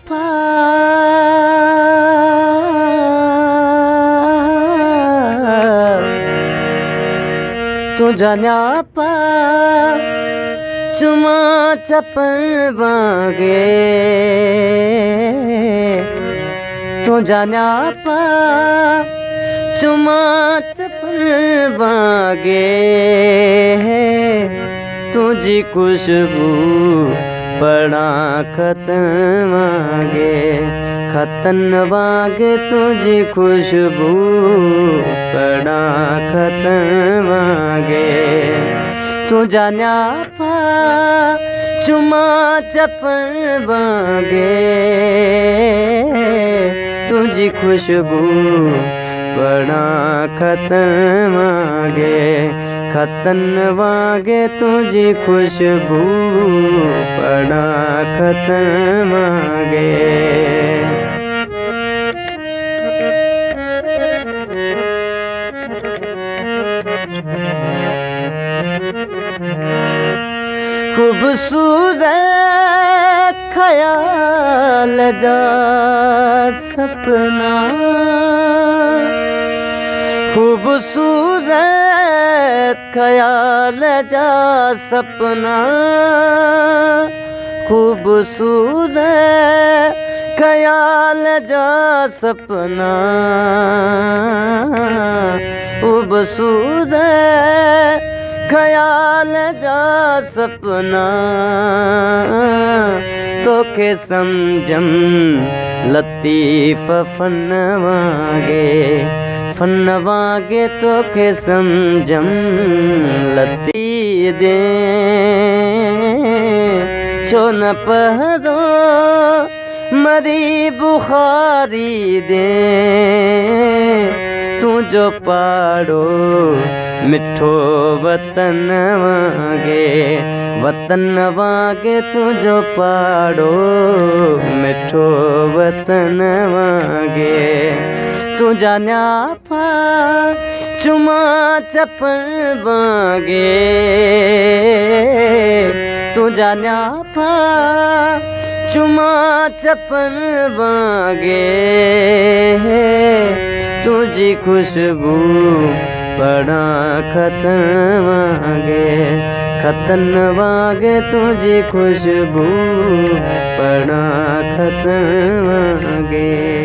पा तुझा न्यापा चुमा चप्पल मांगे तुझा न्यापा चुमा चप्पल मांगे तुझी खुशबू पड़ा खतन मांगे खतन मांगे तुझी खुशबू पड़ा खतन मांगे तुझा न्यापा चुमा चप्पल मांगे तुझी खुशबू बड़ा खतन मांगे खतन मांगे तुझी खुशबू बड़ा खतन मांगे खूबसूरत ख्याल जा सपना खूबसूरत ख्याल जा सपना खूबसूरत ख्याल जा सपना खूबसूरत ख्याल जा सपना तोखे समझम लतीफ़ फन वांगे तोखे समझम लतीफ़ दे छो न पहरो मरी बुखारी दे तू जो पाड़ो मिठो वतन वांगे तुझो पाड़ो मिठो वतन वांगे तुझा न्यापा चुमा चप्पल मांगे तुझा न्यापा चुमा चप्पल मांगे तुझी खुशबू बड़ा खतन मांगे तुझी खुशबू बड़ा खतन मांगे।